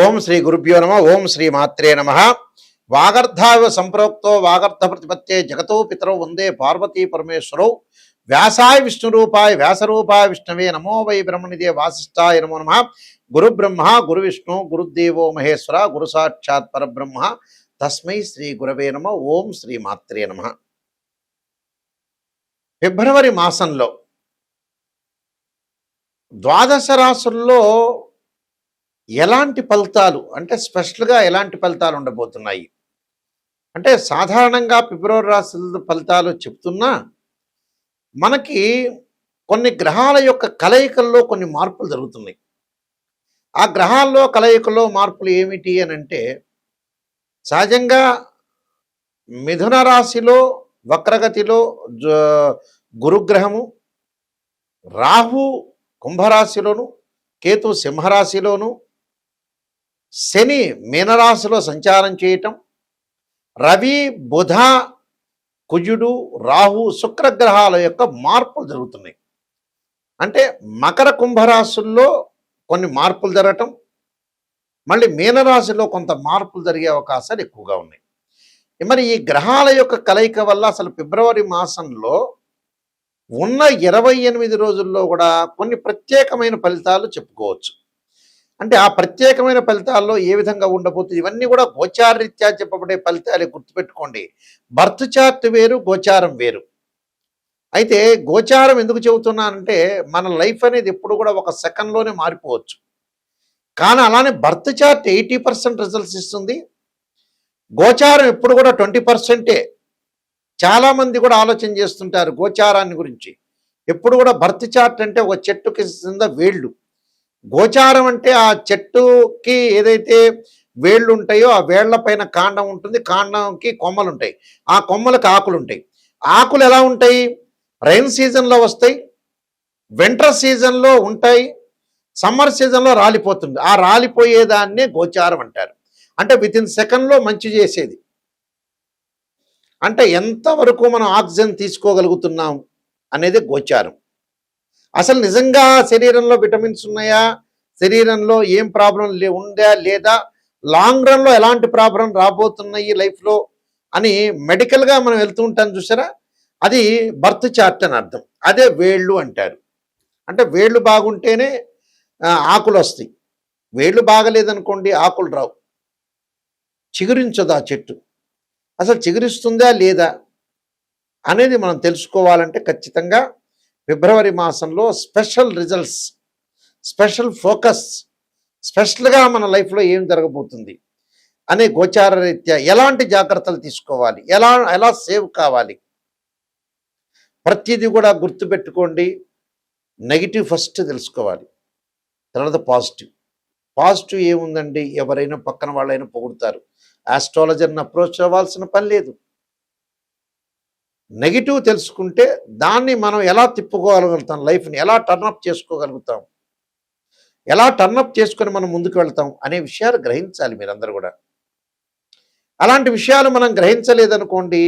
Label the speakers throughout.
Speaker 1: ఓం శ్రీ గురుభ్యో నమ. ఓం శ్రీ మాత్రే నమ. వాగర్ధావ సంప్రోక్తో వాగర్ధ ప్రతిపత్తే జగతో పితరౌ వందే పార్వతీ పరమేశ్వరౌ వ్యాసాయ విష్ణురూపాయ వ్యాసరూపాయ విష్ణవే నమో వై బ్రహ్మనిదే వాసిష్ఠాయ నమో నమ. గురు బ్రహ్మ గురు విష్ణు గురుదేవో మహేశ్వర గురు సాక్షాత్ పరబ్రహ్మ తస్మై శ్రీ గురవే నమ. ఓం శ్రీ మాత్రే నమ. ఫిబ్రవరి మాసంలో ద్వాదశ రాశుల్లో ఎలాంటి ఫలితాలు అంటే స్పెషల్గా ఎలాంటి ఫలితాలు ఉండబోతున్నాయి అంటే సాధారణంగా ఫిబ్రవరి రాశి ఫలితాలు చెప్తున్నా మనకి కొన్ని గ్రహాల యొక్క కలయికల్లో కొన్ని మార్పులు జరుగుతున్నాయి. ఆ గ్రహాల్లో కలయికల్లో మార్పులు ఏమిటి అని అంటే సహజంగా మిథున రాశిలో వక్రగతిలో గురుగ్రహము, రాహు కుంభరాశిలోను, కేతు సింహరాశిలోను, శని మీనరాశిలో సంచారం చేయటం, రవి బుధ కుజుడు రాహు శుక్రగ్రహాల యొక్క మార్పులు జరుగుతున్నాయి. అంటే మకర కుంభరాశుల్లో కొన్ని మార్పులు జరగటం, మళ్ళీ మీనరాశిలో కొంత మార్పులు జరిగే అవకాశాలు ఎక్కువగా ఉన్నాయి. మరి ఈ గ్రహాల యొక్క కలయిక వల్ల అసలు ఫిబ్రవరి మాసంలో ఉన్న 28 రోజుల్లో కూడా కొన్ని ప్రత్యేకమైన ఫలితాలు చెప్పుకోవచ్చు. అంటే ఆ ప్రత్యేకమైన ఫలితాల్లో ఏ విధంగా ఉండబోతుంది ఇవన్నీ కూడా గోచారరీత్యా చెప్పబడే ఫలితాలు గుర్తుపెట్టుకోండి. బర్త్ చార్ట్ వేరు, గోచారం వేరు. అయితే గోచారం ఎందుకు చెబుతున్నానంటే మన లైఫ్ అనేది ఎప్పుడు కూడా ఒక సెకండ్లోనే మారిపోవచ్చు. కానీ అలానే బర్త్ చార్ట్ 80% రిజల్ట్స్ ఇస్తుంది. గోచారం ఎప్పుడు కూడా 20%. చాలామంది కూడా ఆలోచన చేస్తుంటారు గోచారాన్ని గురించి. ఎప్పుడు కూడా బర్త్ చార్ట్ అంటే ఒక చెట్టుకి కింద వేళ్ళు, గోచారం అంటే ఆ చెట్టుకి ఏదైతే వేళ్ళు ఉంటాయో ఆ వేళ్ల పైన కాండం ఉంటుంది, కాండంకి కొమ్మలు ఉంటాయి, ఆ కొమ్మలకు ఆకులు ఉంటాయి. ఆకులు ఎలా ఉంటాయి? రైన్ సీజన్లో వస్తాయి, వింటర్ సీజన్లో ఉంటాయి, సమ్మర్ సీజన్లో రాలిపోతుంది. ఆ రాలిపోయేదాన్నే గోచారం అంటారు. అంటే వితిన్ సెకండ్లో మంచి చేసేది. అంటే ఎంతవరకు మనం ఆక్సిజన్ తీసుకోగలుగుతున్నాం అనేది గోచారం. అసలు నిజంగా శరీరంలో విటమిన్స్ ఉన్నాయా, శరీరంలో ఏం ప్రాబ్లం ఉందా లేదా, లాంగ్ రన్లో ఎలాంటి ప్రాబ్లం రాబోతున్నాయి లైఫ్లో అని మెడికల్గా మనం వెళ్తూ ఉంటాం చూసారా, అది బర్త్ చార్ట్ అని అర్థం. అదే వేళ్ళు అంటారు. అంటే వేళ్ళు బాగుంటేనే ఆకులు వస్తాయి. వేళ్ళు బాగలేదనుకోండి ఆకులు రావు, చిగురించదు ఆ చెట్టు. అసలు చిగురిస్తుందా లేదా అనేది మనం తెలుసుకోవాలంటే ఖచ్చితంగా ఫిబ్రవరి మాసంలో స్పెషల్ రిజల్ట్స్, స్పెషల్ ఫోకస్, స్పెషల్గా మన లైఫ్లో ఏం జరగబోతుంది అనే గోచార రీత్యా ఎలాంటి జాగ్రత్తలు తీసుకోవాలి, ఎలా సేవ్ కావాలి, ప్రతిదీ కూడా గుర్తుపెట్టుకోండి. నెగిటివ్ ఫస్ట్ తెలుసుకోవాలి, తర్వాత పాజిటివ్. పాజిటివ్ ఏముందండి, ఎవరైనా పక్కన వాళ్ళైనా పొగుడుతారు, ఆస్ట్రాలజర్ని అప్రోచ్ అవ్వాల్సిన పని లేదు. నెగిటివ్ తెలుసుకుంటే దాన్ని మనం ఎలా తిప్పుకోగలుగుతాం, లైఫ్ని ఎలా టర్నప్ చేసుకోగలుగుతాం, ఎలా టర్నప్ చేసుకొని మనం ముందుకు వెళ్తాం అనే విషయాలు గ్రహించాలి మీరందరూ కూడా. అలాంటి విషయాలు మనం గ్రహించలేదనుకోండి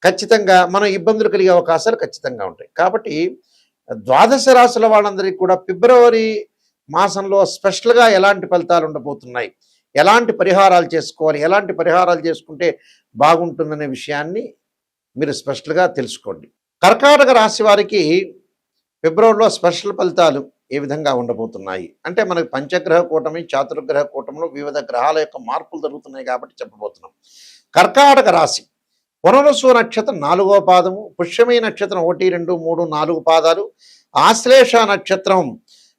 Speaker 1: ఖచ్చితంగా మనం ఇబ్బందులు కలిగే అవకాశాలు ఖచ్చితంగా ఉంటాయి. కాబట్టి ద్వాదశ రాశుల వాళ్ళందరికీ కూడా ఫిబ్రవరి మాసంలో స్పెషల్గా ఎలాంటి ఫలితాలు ఉండబోతున్నాయి, ఎలాంటి పరిహారాలు చేసుకోవాలి, ఎలాంటి పరిహారాలు చేసుకుంటే బాగుంటుందనే విషయాన్ని మీరు స్పెషల్గా తెలుసుకోండి. కర్కాటక రాశి వారికి ఫిబ్రవరిలో స్పెషల్ ఫలితాలు ఏ విధంగా ఉండబోతున్నాయి అంటే మనకి పంచగ్రహ కూటమి, చాతుర్గ్రహ కూటమిలో వివిధ గ్రహాల యొక్క మార్పులు జరుగుతున్నాయి కాబట్టి చెప్పబోతున్నాం. కర్కాటక రాశి పునరుసు నక్షత్రం 4వ పాదము, పుష్యమి నక్షత్రం 1, 2, 3, 4 పాదాలు, ఆశ్లేష నక్షత్రం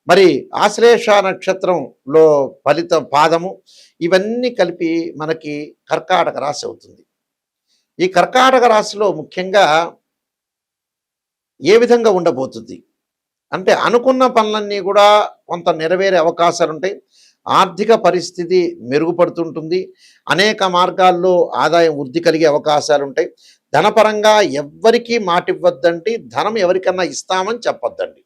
Speaker 1: మరి ఆశ్లేష నక్షత్రంలో ఫలిత పాదము, ఇవన్నీ కలిపి మనకి కర్కాటక రాశి అవుతుంది. ఈ కర్కాటక రాశిలో ముఖ్యంగా ఏ విధంగా ఉండబోతుంది అంటే అనుకున్న పనులన్నీ కూడా కొంత నెరవేరే అవకాశాలు ఉంటాయి. ఆర్థిక పరిస్థితి మెరుగుపడుతుంటుంది. అనేక మార్గాల్లో ఆదాయం వృద్ధి కలిగే అవకాశాలు ఉంటాయి. ధనపరంగా ఎవ్వరికీ మాట ఇవ్వద్దండి, ధనం ఎవరికన్నా ఇస్తామని చెప్పొద్దండి.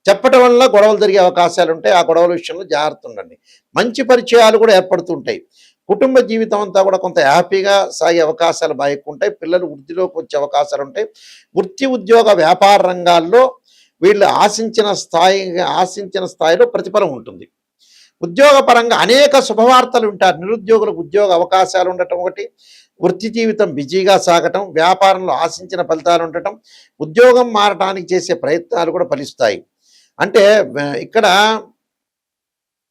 Speaker 1: చెప్పటం వల్ల గొడవలు జరిగే అవకాశాలు ఉంటాయి. ఆ గొడవల విషయంలో జాగ్రత్త ఉండండి. మంచి పరిచయాలు కూడా ఏర్పడుతుంటాయి. కుటుంబ జీవితం అంతా కూడా కొంత హ్యాపీగా సాగే అవకాశాలు బాగా ఎక్కువ ఉంటాయి. పిల్లలు వృద్ధిలోకి వచ్చే అవకాశాలు ఉంటాయి. వృత్తి ఉద్యోగ వ్యాపార రంగాల్లో వీళ్ళు ఆశించిన స్థాయిలో ప్రతిఫలం ఉంటుంది. ఉద్యోగపరంగా అనేక శుభవార్తలు ఉంటారు. నిరుద్యోగులకు ఉద్యోగ అవకాశాలు ఉండటం ఒకటి, వృత్తి జీవితం బిజీగా సాగటం, వ్యాపారంలో ఆశించిన ఫలితాలు ఉండటం, ఉద్యోగం మారటానికి చేసే ప్రయత్నాలు కూడా ఫలిస్తాయి. అంటే ఇక్కడ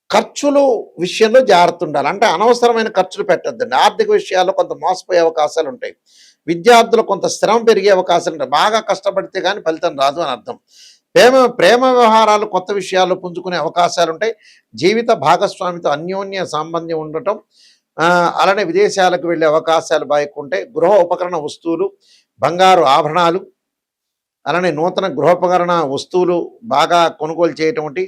Speaker 1: ఖర్చులు విషయంలో జాగ్రత్త ఉండాలి. అంటే అనవసరమైన ఖర్చులు పెట్టద్దండి. ఆర్థిక విషయాల్లో కొంత మోసపోయే అవకాశాలు ఉంటాయి. విద్యార్థులు కొంత శ్రమ పెరిగే అవకాశాలు ఉంటాయి. బాగా కష్టపడితే కానీ ఫలితం రాదు అని అర్థం. ప్రేమ ప్రేమ వ్యవహారాలు కొత్త విషయాల్లో పుంజుకునే అవకాశాలు ఉంటాయి. జీవిత భాగస్వామితో అన్యోన్య సంబంధం ఉండటం, అలానే విదేశాలకు వెళ్ళే అవకాశాలు బాగా ఉంటాయి. గృహ ఉపకరణ వస్తువులు, బంగారు ఆభరణాలు, అలానే నూతన గృహోపకరణ వస్తువులు బాగా కొనుగోలు చేయటం వంటి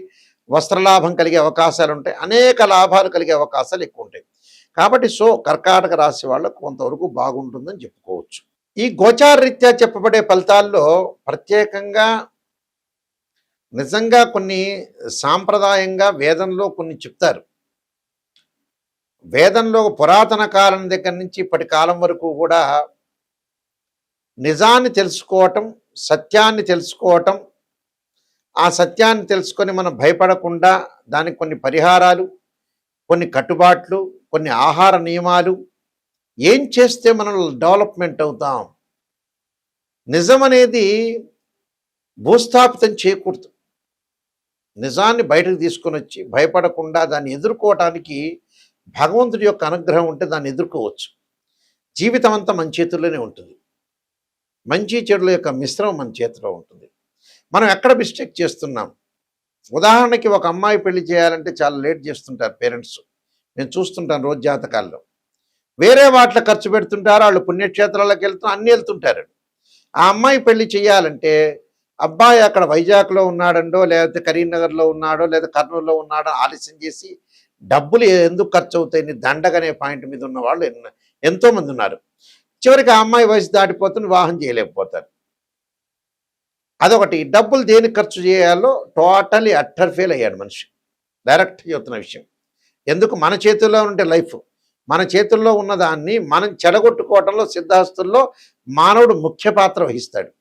Speaker 1: వస్త్రలాభం కలిగే అవకాశాలు ఉంటాయి. అనేక లాభాలు కలిగే అవకాశాలు ఎక్కువ ఉంటాయి. కాబట్టి కర్కాటక రాశి వాళ్ళకు కొంతవరకు బాగుంటుందని చెప్పుకోవచ్చు. ఈ గోచారరీత్యా చెప్పబడే ఫలితాల్లో ప్రత్యేకంగా నిజంగా కొన్ని సాంప్రదాయంగా వేదంలో కొన్ని చెప్తారు. వేదంలో పురాతన కాలం దగ్గర నుంచి ఇప్పటి కాలం వరకు కూడా నిజాన్ని తెలుసుకోవటం, సత్యాన్ని తెలుసుకోవటం, ఆ సత్యాన్ని తెలుసుకొని మనం భయపడకుండా దానికి కొన్ని పరిహారాలు, కొన్ని కట్టుబాట్లు, కొన్ని ఆహార నియమాలు, ఏం చేస్తే మనం డెవలప్మెంట్ అవుతాం, నిజం అనేది భూస్థాపితం చేయకూడదు. నిజాన్ని బయటకు తీసుకొని వచ్చి భయపడకుండా దాన్ని ఎదుర్కోవటానికి భగవంతుడి యొక్క అనుగ్రహం ఉంటే దాన్ని ఎదుర్కోవచ్చు. జీవితం అంతా మన చేతుల్లోనే ఉంటుంది. మంచి చెడుల యొక్క మిశ్రమం మన చేతిలో ఉంటుంది. మనం ఎక్కడ మిస్టేక్ చేస్తున్నాం? ఉదాహరణకి ఒక అమ్మాయి పెళ్లి చేయాలంటే చాలా లేట్ చేస్తుంటారు పేరెంట్స్. నేను చూస్తుంటాను రోజు జాతకాల్లో. వేరే వాటిలో ఖర్చు పెడుతుంటారు, వాళ్ళు పుణ్యక్షేత్రాలకు అన్నీ వెళ్తుంటారు. ఆ అమ్మాయి పెళ్లి చేయాలంటే అబ్బాయి అక్కడ వైజాగ్లో ఉన్నాడండో, లేకపోతే కరీంనగర్లో ఉన్నాడో, లేదా కర్నూలులో ఉన్నాడో ఆలస్యం చేసి డబ్బులు ఎందుకు ఖర్చు అవుతాయని దండగనే పాయింట్ మీద ఉన్న వాళ్ళు ఎంతోమంది ఉన్నారు. చివరికి ఆ అమ్మాయి వయసు దాటిపోతుంది, వివాహం చేయలేకపోతారు. అదొకటి. డబ్బులు దేనికి ఖర్చు చేయాలో టోటలీ అట్టర్ ఫెయిల్ అయ్యాడు మనిషి. డైరెక్ట్ చెప్తున్న విషయం. ఎందుకు? మన చేతుల్లో ఉంటే లైఫ్, మన చేతుల్లో ఉన్నదాన్ని మనం చెడగొట్టుకోవటంలో సిద్ధాస్తుల్లో మానవుడు ముఖ్య పాత్ర వహిస్తాడు.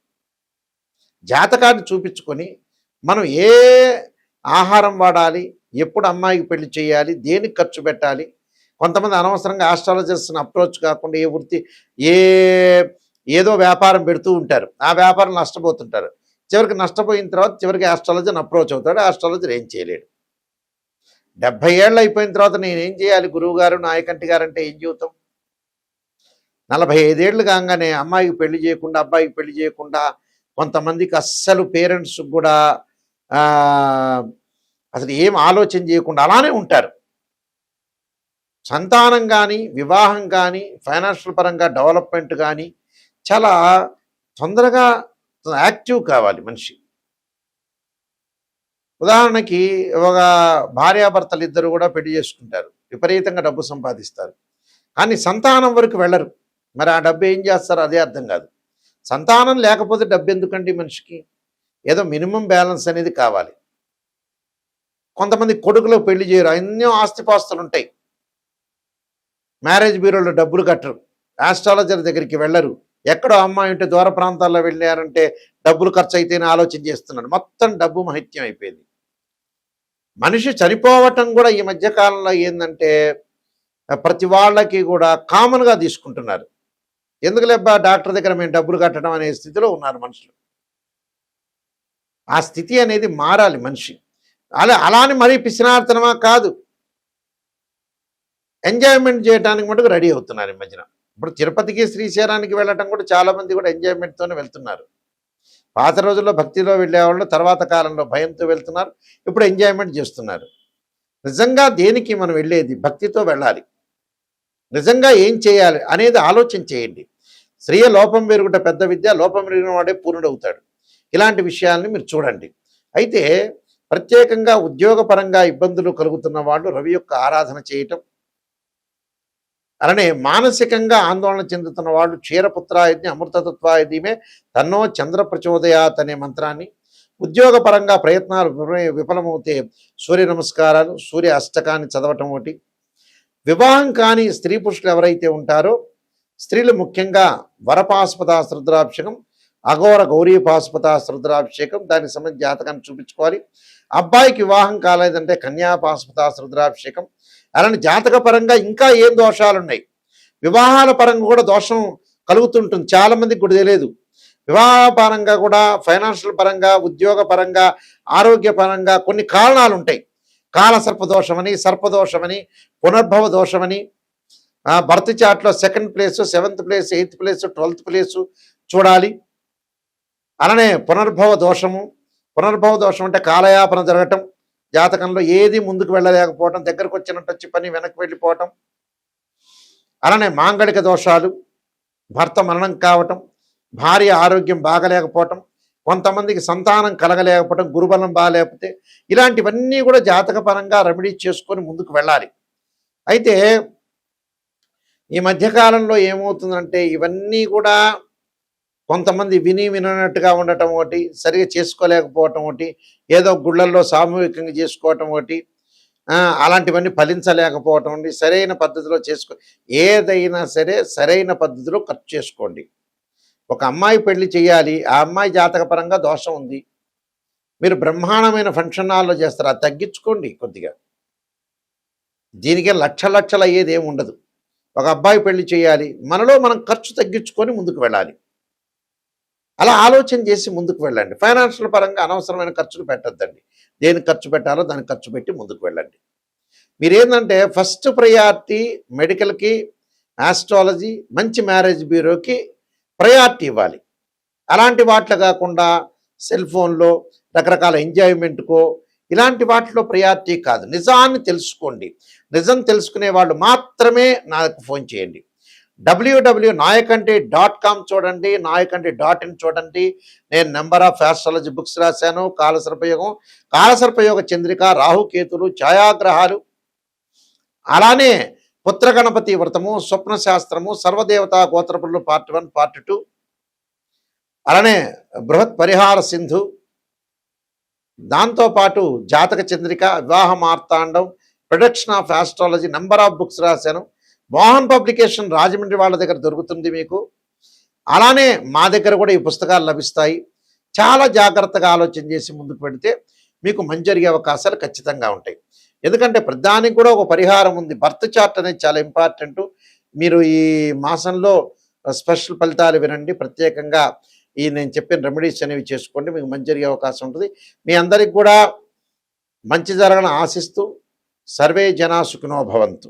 Speaker 1: జాతకాన్ని చూపించుకొని మనం ఏ ఆహారం వాడాలి, ఎప్పుడు అమ్మాయికి పెళ్లి చేయాలి, దేనికి ఖర్చు పెట్టాలి. కొంతమంది అనవసరంగా ఆస్ట్రాలజర్స్ని అప్రోచ్ కాకుండా ఏదో వ్యాపారం పెడుతూ ఉంటారు. ఆ వ్యాపారం నష్టపోతుంటారు. చివరికి నష్టపోయిన తర్వాత చివరికి ఆస్ట్రాలజర్ని అప్రోచ్ అవుతాడు. ఆస్ట్రాలజర్ ఏం చేయలేడు. 70 ఏళ్ళు అయిపోయిన తర్వాత నేనేం చేయాలి గురువు గారు, నాయకంటి గారు అంటే ఏం చెబుతాం? 45 ఏళ్ళు కాగానే అమ్మాయికి పెళ్లి చేయకుండా, అబ్బాయికి పెళ్లి చేయకుండా, కొంతమందికి అస్సలు పేరెంట్స్ కూడా అసలు ఏం ఆలోచన చేయకుండా అలానే ఉంటారు. సంతానం కానీ, వివాహం కానీ, ఫైనాన్షియల్ పరంగా డెవలప్మెంట్ కానీ చాలా తొందరగా యాక్టివ్ కావాలి మనిషి. ఉదాహరణకి ఒక భార్యాభర్తలు ఇద్దరు కూడా పెళ్లి చేసుకుంటారు, విపరీతంగా డబ్బు సంపాదిస్తారు, కానీ సంతానం వరకు వెళ్ళరు. మరి ఆ డబ్బు ఏం చేస్తారో అదే అర్థం కాదు. సంతానం లేకపోతే డబ్బు ఎందుకండి మనిషికి? ఏదో మినిమం బ్యాలెన్స్ అనేది కావాలి. కొంతమంది కొడుకులో పెళ్లి చేయరు, ఎన్నో ఆస్తిపాస్తులు ఉంటాయి, మ్యారేజ్ బ్యూరోలో డబ్బులు కట్టరు, ఆస్ట్రాలజర్ దగ్గరికి వెళ్ళరు, ఎక్కడో అమ్మాయి ఉంటే దూర ప్రాంతాల్లో వెళ్ళారంటే డబ్బులు ఖర్చు అయితేనే ఆలోచన చేస్తున్నాడు. మొత్తం డబ్బు మహిత్యం అయిపోయింది. మనిషి చనిపోవటం కూడా ఈ మధ్యకాలంలో ఏంటంటే ప్రతి వాళ్ళకి కూడా కామన్గా తీసుకుంటున్నారు. ఎందుకు లేబ్బా డాక్టర్ దగ్గర మేము డబ్బులు కట్టడం అనే స్థితిలో ఉన్నారు మనుషులు. ఆ స్థితి అనేది మారాలి మనిషి. అలానే మరీ పిసినార్తనమా కాదు, ఎంజాయ్మెంట్ చేయడానికి మటుకు రెడీ అవుతున్నారు ఈ మధ్యన. ఇప్పుడు తిరుపతికి, శ్రీశైలానికి వెళ్ళటం కూడా చాలామంది కూడా ఎంజాయ్మెంట్తోనే వెళ్తున్నారు. పాత రోజుల్లో భక్తిలో వెళ్ళేవాళ్ళు తర్వాత కాలంలో భయంతో వెళ్తున్నారు, ఇప్పుడు ఎంజాయ్మెంట్ చేస్తున్నారు. నిజంగా దేనికి మనం వెళ్ళేది? భక్తితో వెళ్ళాలి. నిజంగా ఏం చేయాలి అనేది ఆలోచన చేయండి. స్త్రీయ లోపం పెరుగుట పెద్ద విద్య, లోపం పెరిగిన వాడే పూర్ణుడవుతాడు. ఇలాంటి విషయాల్ని మీరు చూడండి. అయితే ప్రత్యేకంగా ఉద్యోగపరంగా ఇబ్బందులు కలుగుతున్న వాళ్ళు రవి యొక్క ఆరాధన చేయటం, అలానే మానసికంగా ఆందోళన చెందుతున్న వాళ్ళు క్షీరపుత్రాయజ్ఞ అమృతతత్వాయధీమే తన్నో చంద్ర ప్రచోదయాత్ అనే మంత్రాన్ని, ఉద్యోగపరంగా ప్రయత్నాలు విఫలమవుతే సూర్య నమస్కారాలు, సూర్య అష్టకాన్ని చదవటం ఒకటి. వివాహం కాని స్త్రీ పురుషులు ఎవరైతే ఉంటారో స్త్రీలు ముఖ్యంగా వరపాశుపత రుద్రాభిషేకం, అఘోర గౌరీ పాశుపత రుద్రాభిషేకం, దానికి సంబంధించి జాతకాన్ని చూపించుకోవాలి. అబ్బాయికి వివాహం కాలేదంటే కన్యాపాశుపతాస్ రుద్రాభిషేకం. అలానే జాతక పరంగా ఇంకా ఏం దోషాలున్నాయి, వివాహాల పరంగా కూడా దోషం కలుగుతుంటుంది. చాలామందికి కూడా తెలియదు. వివాహ పరంగా కూడా, ఫైనాన్షియల్ పరంగా, ఉద్యోగ పరంగా, ఆరోగ్య పరంగా కొన్ని కారణాలు ఉంటాయి. కాలసర్పదోషమని, సర్పదోషమని, పునర్భవ దోషమని, బర్త్ చార్ట్లో second place, seventh place, eighth place, 12th place చూడాలి. అలానే పునర్భవ దోషము. పునర్భవ దోషం అంటే కాలయాపన జరగటం, జాతకంలో ఏది ముందుకు వెళ్ళలేకపోవటం, దగ్గరకు వచ్చినట్టు వచ్చి పని వెనక్కి వెళ్ళిపోవటం. అలానే మాంగళిక దోషాలు, భర్త మరణం కావటం, భార్య ఆరోగ్యం బాగలేకపోవటం, కొంతమందికి సంతానం కలగలేకపోవటం, గురుబలం బాగాలేకపోతే, ఇలాంటివన్నీ కూడా జాతకపరంగా రెమెడీ చేసుకొని ముందుకు వెళ్ళాలి. అయితే ఈ మధ్యకాలంలో ఏమవుతుందంటే ఇవన్నీ కూడా కొంతమంది విని విననట్టుగా ఉండటం ఒకటి, సరిగా చేసుకోలేకపోవటం ఒకటి, ఏదో గుళ్ళల్లో సామూహికంగా చేసుకోవటం ఒకటి, అలాంటివన్నీ ఫలించలేకపోవటం అండి. సరైన పద్ధతిలో ఏదైనా సరే సరైన పద్ధతిలో ఖర్చు చేసుకోండి. ఒక అమ్మాయి పెళ్లి చేయాలి, ఆ అమ్మాయి జాతకపరంగా దోషం ఉంది, మీరు బ్రహ్మాండమైన ఫంక్షన్ హాల్లో చేస్తారు, అది తగ్గించుకోండి కొద్దిగా. దీనికే లక్షలు అయ్యేది ఏమి ఉండదు. ఒక అబ్బాయి పెళ్లి చేయాలి, మనలో మనం ఖర్చు తగ్గించుకొని ముందుకు వెళ్ళాలి. అలా ఆలోచన చేసి ముందుకు వెళ్ళండి. ఫైనాన్షియల్ పరంగా అనవసరమైన ఖర్చులు పెట్టద్దండి. దేనికి ఖర్చు పెట్టాలో దానికి ఖర్చు పెట్టి ముందుకు వెళ్ళండి. మీరేంటంటే ఫస్ట్ ప్రయారిటీ మెడికల్కి, ఆస్ట్రాలజీ, మంచి మ్యారేజ్ బ్యూరోకి ప్రయారిటీ ఇవ్వాలి. అలాంటి వాటిలో కాకుండా సెల్ ఫోన్లో రకరకాల ఎంజాయ్మెంట్కో ఇలాంటి వాటిలో ప్రయారిటీ కాదు. నిజాన్ని తెలుసుకోండి. నిజం తెలుసుకునే వాళ్ళు మాత్రమే నాకు ఫోన్ చేయండి. www.nayakanti.com చూడండి, nayakanti.in చూడండి. నేను నెంబర్ ఆఫ్ ఆస్ట్రాలజీ బుక్స్ రాశాను. కాలసర్పయోగం, కాలసర్పయోగ చంద్రిక, రాహుకేతులు, ఛాయాగ్రహాలు, అలానే పుత్రగణపతి వ్రతము, స్వప్న శాస్త్రము, సర్వదేవతా గోత్రపులు పార్ట్ 1, పార్ట్ 2, అలానే బృహత్ పరిహార సింధు, దాంతోపాటు Jataka Chandrika, Vivaha Marthandam, production of astrology, number of books రాశాను. మోహన్ పబ్లికేషన్ రాజమండ్రి వాళ్ళ దగ్గర దొరుకుతుంది మీకు. అలానే మా దగ్గర కూడా ఈ పుస్తకాలు లభిస్తాయి. చాలా జాగ్రత్తగా ఆలోచన చేసి ముందుకు పెడితే మీకు మంచి జరిగే అవకాశాలు ఖచ్చితంగా ఉంటాయి. ఎందుకంటే ప్రధానికి కూడా ఒక పరిహారం ఉంది. బర్త్ చార్ట్ అనేది చాలా ఇంపార్టెంట్. మీరు ఈ మాసంలో స్పెషల్ ఫలితాలు వినండి. ప్రత్యేకంగా ఈ నేను చెప్పిన రెమెడీస్ అనేవి చేసుకోండి, మీకు మంచి జరిగే అవకాశం ఉంటుంది. మీ అందరికి కూడా మంచి జరగని ఆశిస్తూ సర్వే జనా సుఖినో భవంతు.